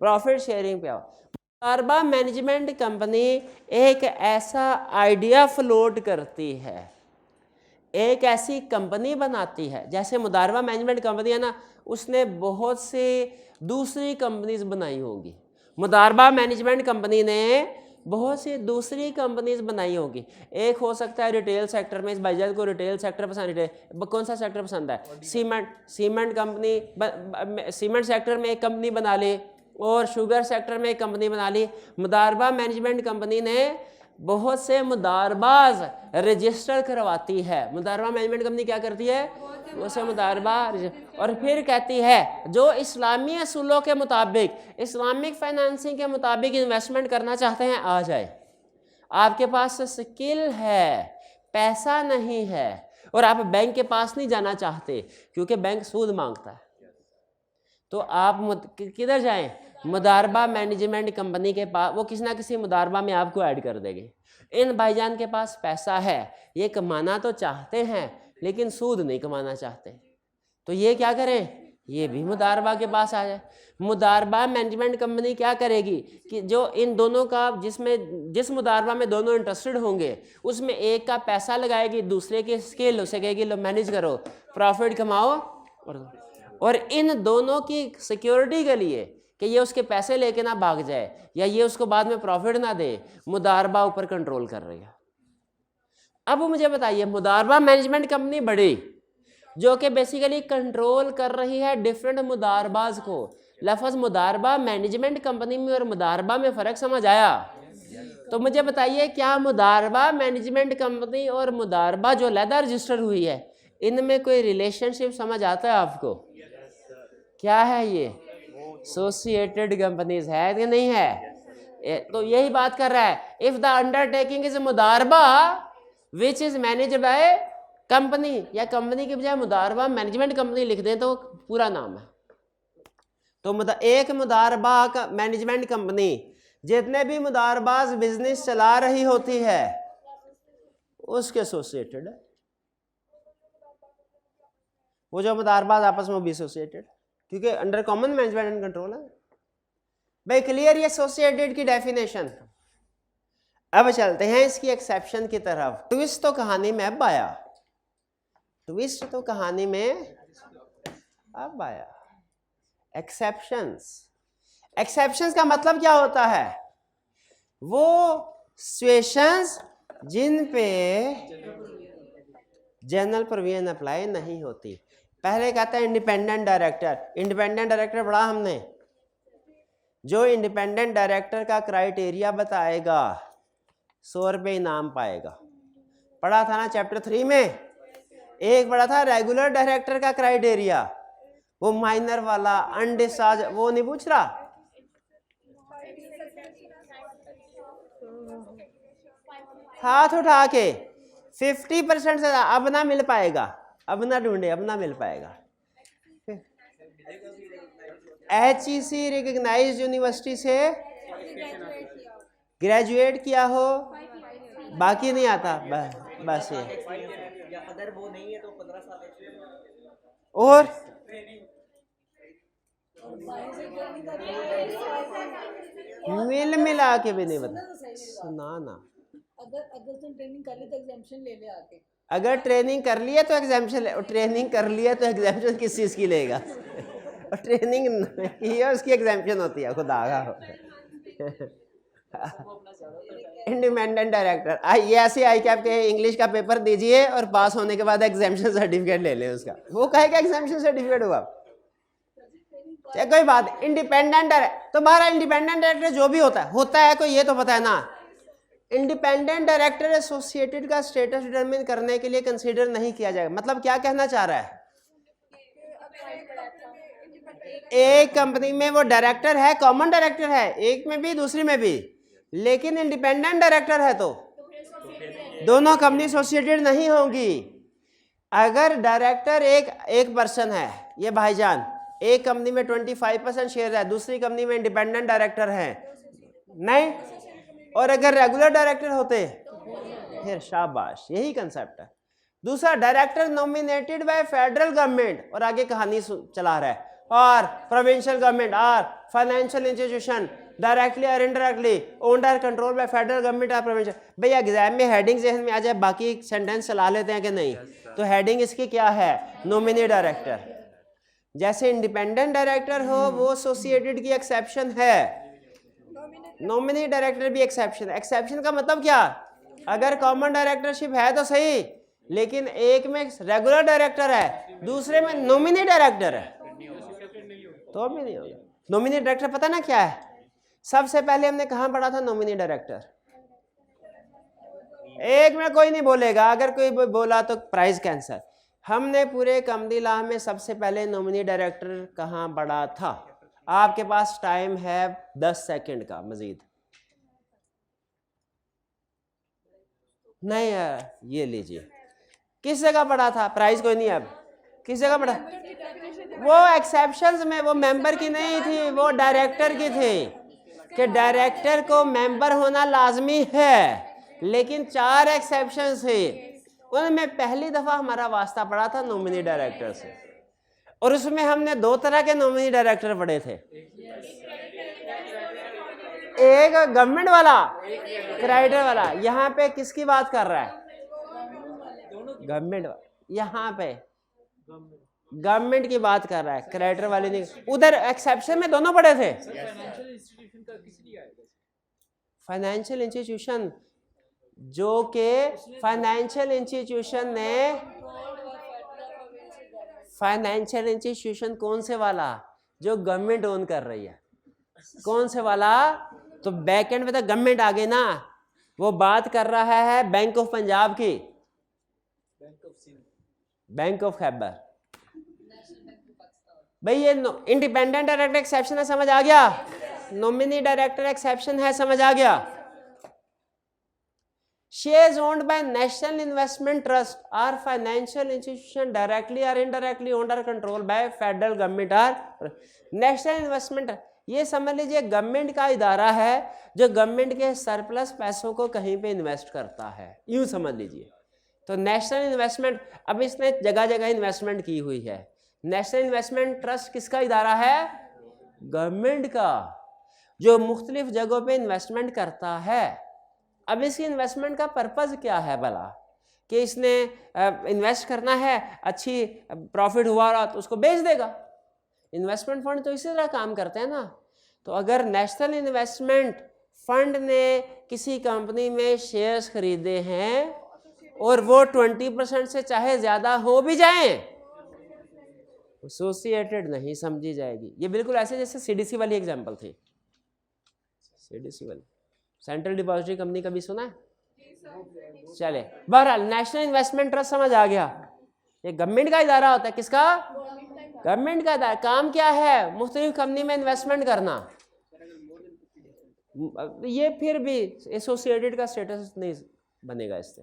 प्रॉफिट शेयरिंग पे आओ। मुदारबा मैनेजमेंट कंपनी एक ऐसा आइडिया फ्लोट करती है, एक ऐसी कंपनी बनाती है, जैसे मुदारबा मैनेजमेंट कंपनी है ना, उसने बहुत से दूसरी कंपनीज बनाई होंगी। मुदारबा मैनेजमेंट कंपनी ने बहुत सी दूसरी कंपनीज बनाई होगी। एक हो सकता है रिटेल सेक्टर में, इस भाईजान को रिटेल सेक्टर पसंद, रिटेल कौन सा सेक्टर पसंद है, सीमेंट कंपनी, सीमेंट सेक्टर में एक कंपनी बना ली और शुगर सेक्टर में एक कंपनी बना ली। मुदारबा मैनेजमेंट कंपनी ने बहुत से मुदारबाज रजिस्टर करवाती है। मुदारबा मैनेजमेंट कंपनी क्या करती है, उसे मुदारबा और फिर कहती है जो इस्लामी असूलों के मुताबिक, इस्लामिक फाइनेंसिंग के मुताबिक इन्वेस्टमेंट करना चाहते हैं आ जाए। आपके पास स्किल है, पैसा नहीं है और आप बैंक के पास नहीं जाना चाहते क्योंकि बैंक सूद मांगता है, तो आप किधर जाएं, मुदारबा मैनेजमेंट कंपनी के पास। वो किसी ना किसी मुदारबा में आपको ऐड कर देंगे। इन भाईजान के पास पैसा है, ये कमाना तो चाहते हैं लेकिन सूद नहीं कमाना चाहते, तो ये क्या करें, ये भी मुदारबा के पास आ जाए। मुदारबा मैनेजमेंट कंपनी क्या करेगी कि जो इन दोनों का, जिस मुदारबा में दोनों इंटरेस्टेड होंगे उसमें एक का पैसा लगाएगी, दूसरे की स्किल, उसे कहेगी लो मैनेज करो, प्रॉफिट कमाओ, और इन दोनों की सिक्योरिटी के लिए कि ये उसके पैसे लेके ना भाग जाए या ये उसको बाद में प्रॉफिट ना दे, मुदारबा ऊपर कंट्रोल कर रही है। अब मुझे बताइए, मुदारबा मैनेजमेंट कंपनी बड़ी जो कि बेसिकली कंट्रोल कर रही है डिफरेंट मुदारबाज को। लफ्ज़ मुदारबा मैनेजमेंट कंपनी में और मुदारबा में फ़र्क समझ आया? तो मुझे बताइए, क्या मुदारबा मैनेजमेंट कंपनी और मुदारबा जो अलहदा रजिस्टर हुई है, इनमें कोई रिलेशनशिप समझ आता है आपको? क्या है ये? एसोसिएटेड कंपनीज है कि नहीं है? तो यही बात कर रहा है, इफ द अंडरटेकिंग इज मुदारबा which is manage by company, या कंपनी के बजाय मुदारबा मैनेजमेंट कंपनी लिख दें तो पूरा नाम है। तो एक मुदारबा का मैनेजमेंट कंपनी जितने भी मुदारबाज बिजनेस चला रही होती है उसके एसोसिएटेड है। वो जो मुदारबाज आपस में भी एसोसिएटेड, क्योंकि under common management and control है। भाई क्लियर ये एसोसिएटेड की डेफिनेशन। अब चलते हैं इसकी एक्सेप्शन की तरफ। ट्विस्ट तो कहानी में अब आया, ट्विस्ट तो कहानी में अब आया। एक्सेप्शंस, एक्सेप्शंस का मतलब क्या होता है? वो सिचुएशंस जिन पे जनरल प्रोविजन अप्लाई नहीं होती। पहले कहता है इंडिपेंडेंट डायरेक्टर। इंडिपेंडेंट डायरेक्टर पढ़ा हमने, जो इंडिपेंडेंट डायरेक्टर का क्राइटेरिया बताएगा 100 रुपये इनाम पाएगा। पढ़ा था ना चैप्टर 3 में। एक पढ़ा था रेगुलर डायरेक्टर का क्राइटेरिया, वो माइनर वाला, अनडिस्चार्ज, वो नहीं पूछ रहा। हाथ उठा के 50% से अब ना मिल पाएगा, अब ना ढूंढे, अब ना मिल पाएगा। HEC रिकग्नाइज्ड यूनिवर्सिटी से ग्रेजुएट किया हो, बाकी नहीं आता, बस ये। अगर वो नहीं है तो 15 साल और मिला के भी नहीं बता सुना ना। अगर तुम ट्रेनिंग कर ली तो एग्जाम्पशन ले ले आके। अगर ट्रेनिंग कर लिया तो एग्जाम्पशन, ट्रेनिंग कर लिया तो एग्जाम्पशन किस चीज़ की लेगा? और ट्रेनिंग नहीं है उसकी एग्जाम्पशन होती है, खुदा का। इंडिपेंडेंट डायरेक्टर, ये ऐसे आई कि आपके इंग्लिश का पेपर दीजिए और पास होने के बाद एग्जाम्पशन सर्टिफिकेट ले लें उसका। वो कहेगा एग्जाम्पशन सर्टिफिकेट हुआ, चाहे कोई बात। इंडिपेंडेंट डायरेक्टर तो बाहर, इंडिपेंडेंट डायरेक्टर जो भी होता है कोई, ये तो पता है ना। इंडिपेंडेंट डायरेक्टर एसोसिएटेड का स्टेटस डिटरमिन करने के लिए कंसीडर नहीं किया जाएगा। मतलब क्या कहना चाह रहा है? एक कंपनी में वो डायरेक्टर है, कॉमन डायरेक्टर है, एक में भी दूसरी में भी, लेकिन इंडिपेंडेंट डायरेक्टर है तो दोनों कंपनी एसोसिएटेड नहीं होंगी। अगर डायरेक्टर एक पर्सन है, ये भाईजान, एक कंपनी में 25% शेयर है, दूसरी कंपनी में इंडिपेंडेंट डायरेक्टर है नहीं, और अगर रेगुलर डायरेक्टर होते फिर शाबाश, यही कंसेप्ट है। दूसरा, director nominated by federal government, और आगे कहानी चला रहा है, और प्रोविंशियल गवर्नमेंट और फाइनेंशियल इंस्टीट्यूशन डायरेक्टली और indirectly under control by federal government और प्रोविंशियल। भैया एग्जाम में हेडिंग जहन में आ जाए, बाकी सेंटेंस चला लेते हैं कि नहीं? तो हेडिंग इसकी क्या है? Nominee director. जैसे इंडिपेंडेंट डायरेक्टर हो वो एसोसिएटेड की एक्सेप्शन है। नॉमिनी डायरेक्टर भी एक्सेप्शन। एक्सेप्शन का मतलब क्या, अगर कॉमन डायरेक्टरशिप है तो सही, लेकिन एक में रेगुलर डायरेक्टर है, दूसरे में नॉमिनी डायरेक्टर है, तो भी नहीं होगा। नॉमिनी डायरेक्टर पता ना क्या है, सबसे पहले हमने कहाँ पढ़ा था नॉमिनी डायरेक्टर, एक में कोई नहीं बोलेगा, अगर कोई बोला तो प्राइज कैंसिल। हमने पूरे कंपनी लॉ में सबसे पहले नॉमिनी डायरेक्टर कहाँ पढ़ा था। आपके पास टाइम है 10 सेकंड का मजीद। नहीं यार, ये लीजिए, किस जगह पढ़ा था, प्राइस कोई नहीं, अब किस जगह पढ़ा, वो एक्सेप्शंस में, वो मेंबर की नहीं थी, वो डायरेक्टर की थी, कि डायरेक्टर को मेंबर होना लाजमी है, लेकिन 4 एक्सेप्शंस थे, उनमें पहली दफा हमारा वास्ता पड़ा था नॉमिनी डायरेक्टर से, और उसमें हमने 2 तरह के नॉमिनी डायरेक्टर पढ़े थे, एक गवर्नमेंट वाला, क्रेडिटर वाला। यहाँ पे किसकी बात कर रहा है, गवर्नमेंट वाला, यहाँ पे गवर्नमेंट की बात कर रहा है, क्रेडिटर वाले नहीं। उधर एक्सेप्शन में दोनों पढ़े थे। फाइनेंशियल इंस्टीट्यूशन, जो के फाइनेंशियल इंस्टीट्यूशन ने, फाइनेंशियल इंस्टीट्यूशन कौन से वाला, जो गवर्नमेंट ओन कर रही है, कौन से वाला, तो बैक एंड में तो गवर्नमेंट आ गई ना। वो बात कर रहा है बैंक ऑफ पंजाब की, बैंक ऑफ खैबर। भाई ये इंडिपेंडेंट डायरेक्टर एक्सेप्शन है, समझ आ गया, नॉमिनी डायरेक्टर एक्सेप्शन है, समझ आ गया। Shares owned by national investment trust or financial institution directly और इनडायरेक्टली ओन्ड और control by federal government or national investment. ये समझ लीजिए गवर्नमेंट का इदारा है जो गवर्नमेंट के सरप्लस पैसों को कहीं पे इन्वेस्ट करता है, यूं समझ लीजिए। तो नेशनल इन्वेस्टमेंट, अब इसने जगह जगह इन्वेस्टमेंट की हुई है। नेशनल इन्वेस्टमेंट ट्रस्ट किसका इदारा है, गवर्नमेंट का, जो मुख्तलिफ जगहों पे इन्वेस्टमेंट करता है। अब इसकी इन्वेस्टमेंट का पर्पज़ क्या है भला, कि इसने इन्वेस्ट करना है, अच्छी प्रॉफिट हुआ रहा तो उसको बेच देगा। इन्वेस्टमेंट फंड तो इसी तरह काम करते हैं ना। तो अगर नेशनल इन्वेस्टमेंट फंड ने किसी कंपनी में शेयर्स खरीदे हैं और वो 20% से चाहे ज़्यादा हो भी जाएं, एसोसिएटेड नहीं समझी जाएगी। ये बिल्कुल ऐसे जैसे सीडीसी वाली एग्जांपल थी, सीडीसी वाली सेंट्रल डिपॉजिटरी कंपनी, कभी सुना है? चले, बहरहाल नेशनल इन्वेस्टमेंट ट्रस्ट समझ आ गया, ये गवर्नमेंट का इदारा होता है। किसका? गवर्नमेंट का इदारा। काम क्या है? मुख्तलिफ कंपनी में इन्वेस्टमेंट करना। ये फिर भी एसोसिएटेड का स्टेटस नहीं बनेगा इससे।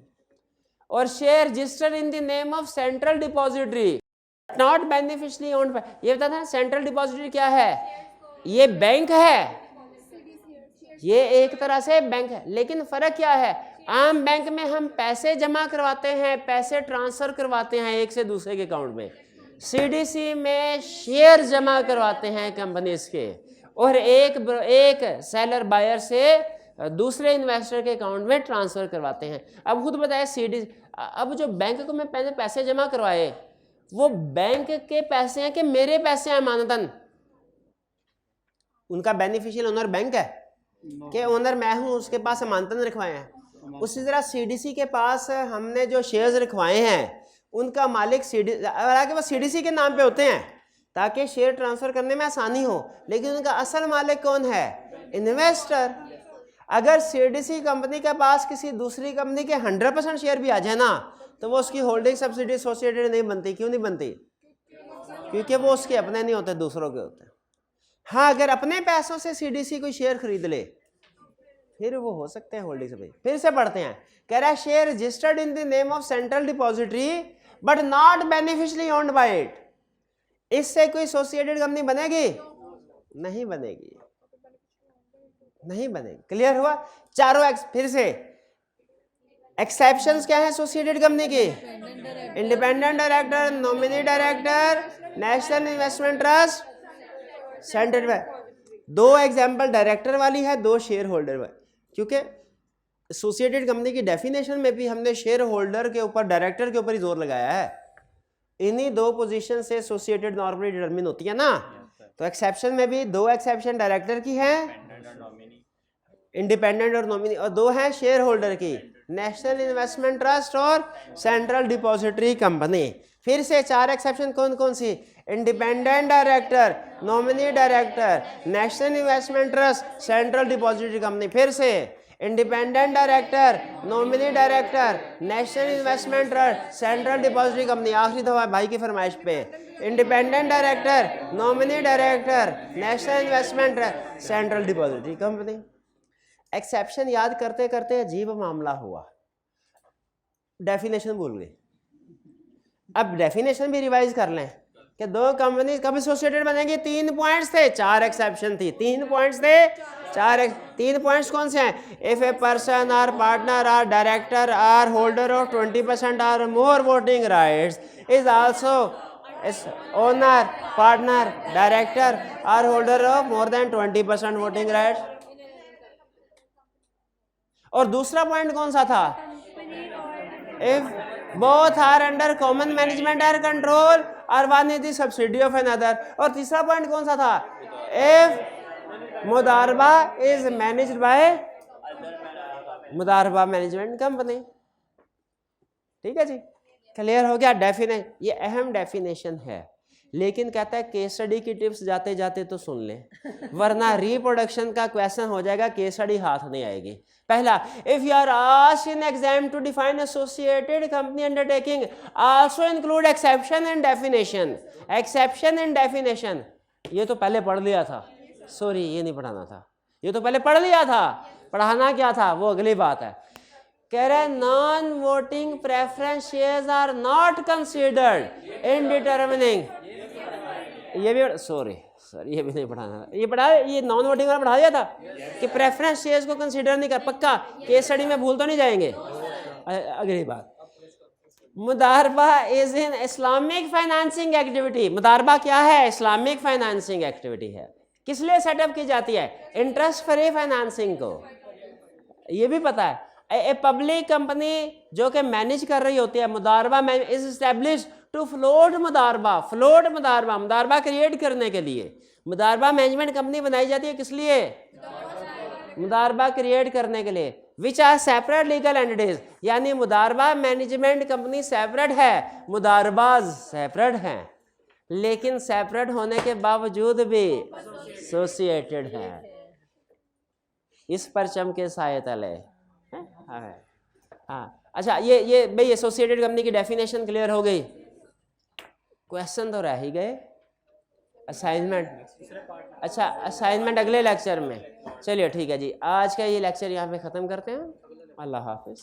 और share registered in the name of central depository not beneficially owned by. ये बता था सेंट्रल डिपॉजिटरी क्या है, ये बैंक है, ये एक तरह से बैंक है, लेकिन फर्क क्या है, आम बैंक में हम पैसे जमा करवाते हैं, पैसे ट्रांसफर करवाते हैं एक से दूसरे के अकाउंट में, सीडीसी में शेयर जमा करवाते हैं कंपनीज के, और एक सेलर बायर से दूसरे इन्वेस्टर के अकाउंट में ट्रांसफर करवाते हैं। अब खुद बताए सीडीसी, अब जो बैंक को मैं पहले पैसे जमा करवाए वो बैंक के पैसे हैं कि मेरे पैसे हैं मानतन? उनका बेनिफिशियल ओनर बैंक है कि ओनर मैं हूं, उसके पास अमानतन रखवाए हैं। उसी तरह सीडीसी के पास हमने जो शेयर्स रखवाए हैं उनका मालिक हालांकि वो सीडीसी के नाम पे होते हैं ताकि शेयर ट्रांसफर करने में आसानी हो, लेकिन उनका असल मालिक कौन है? इन्वेस्टर। अगर सीडीसी कंपनी के पास किसी दूसरी कंपनी के 100% शेयर भी आ जाए ना तो वो उसकी होल्डिंग सब्सिडी एसोसिएटेड नहीं बनती। क्यों नहीं बनती? क्योंकि वो उसके अपने नहीं होते, दूसरों के होते हैं। हाँ, अगर अपने पैसों से सीडीसी कोई शेयर खरीद ले फिर वो हो सकते हैं होल्डिंग सब्सिडी। फिर से पढ़ते हैं, कह रहा है share registered in the name of central depository but not beneficially owned by it. इससे कोई एसोसिएटेड कंपनी बनेगी? नहीं बनेगी, नहीं बनेगी। क्लियर हुआ? चारों फिर से एक्सेप्शंस क्या है एसोसिएटेड कंपनी की? Independent director, nominee director, national investment trust, central. 2 example director वाली है, 2 शेयर होल्डर वाली, क्योंकि एसोसिएटेड कंपनी की डेफिनेशन में भी हमने शेयर होल्डर के ऊपर, डायरेक्टर के ऊपर ही जोर लगाया है। इन्हीं 2 पोजीशन से एसोसिएटेड नॉर्मली डिटरमिन होती है ना। तो एक्सेप्शन में भी 2 एक्सेप्शन डायरेक्टर की है, इंडिपेंडेंट और नॉमिनी, और दो हैं शेयर होल्डर की, नेशनल इन्वेस्टमेंट ट्रस्ट और सेंट्रल डिपॉजिटरी कंपनी। फिर से 4 एक्सेप्शन कौन कौन सी? Independent director, nominee director, national investment trust, central depository company. फिर से independent director, nominee director, national investment trust, central depository company. आखिरी दफा भाई की फरमाइश पे, independent director, nominee director, national investment trust, central depository company. Exception याद करते करते अजीब मामला हुआ, डेफिनेशन भूल गए। अब डेफिनेशन भी रिवाइज कर लें कि दो कंपनी कब एसोसिएटेड बनेंगी। 3 पॉइंट्स थे, 4 एक्सेप्शन थी। 3 पॉइंट्स थे, 3 पॉइंट्स कौन से हैं? If a person or partner or director or holder of 20% or more voting rights is also owner, partner, director or holder of more than 20% voting rights. और दूसरा पॉइंट कौन सा था? If both are under common management और कंट्रोल और one is the subsidy of another. और तीसरा पॉइंट कौन सा था? इफ मुदारबा इज मैनेज्ड बाय मुदारबा मैनेजमेंट कंपनी। ठीक है जी, क्लियर हो गया। डेफिनेशन, ये अहम डेफिनेशन है, लेकिन कहता है केस स्टडी की टिप्स जाते जाते तो सुन लें, वरना रिप्रोडक्शन का क्वेश्चन हो जाएगा, केस स्टडी हाथ नहीं आएगी। पहला, if you are asked in exam to define associated company undertaking also include exception and definition. Exception and definition ये तो पहले पढ़ लिया था, सॉरी ये नहीं पढ़ाना था, ये तो पहले पढ़ लिया था। पढ़ाना क्या था वो अगली बात है। कह रहे non voting preference shares are not considered in determining, ये भी सॉरी ये भी नहीं पढ़ाना था, ये पढ़ा, ये नॉन वोटिंग वाला पढ़ा दिया था कि प्रेफरेंस शेयर्स को कंसीडर नहीं कर। पक्का केस स्टडी में भूल तो नहीं जाएंगे। अगली बात, मुदारबा is in Islamic financing activity. मुदारबा क्या है? इस्लामिक फाइनेंसिंग एक्टिविटी है। किस लिए सेटअप की जाती है? इंटरेस्ट फ्री फाइनेंसिंग को, ये भी पता है। ए पब्लिक कंपनी जो कि मैनेज कर रही होती है, मुदारबा इज एस्टैब्लिश्ड टू फ्लोट मुदारबा, फ्लोट मुदारबा, मुदारबा क्रिएट करने के लिए मुदारबा मैनेजमेंट कंपनी बनाई जाती है। किस लिए? मुदारबा क्रिएट करने के लिए। Which are separate legal entities, यानी मुदारबा मैनेजमेंट कंपनी सेपरेट है, मुदारबाज सेपरेट हैं, लेकिन सेपरेट होने के बावजूद भी एसोसिएटेड है इस परचम के साए तले। हाँ अच्छा, ये भाई एसोसिएटेड कंपनी की डेफिनेशन क्लियर हो गई। क्वेश्चन तो रह ही गए। असाइनमेंट, अच्छा असाइनमेंट अगले लेक्चर में। चलिए ठीक है जी, आज का ये लेक्चर यहाँ पे ख़त्म करते हैं। अल्लाह हाफिज़।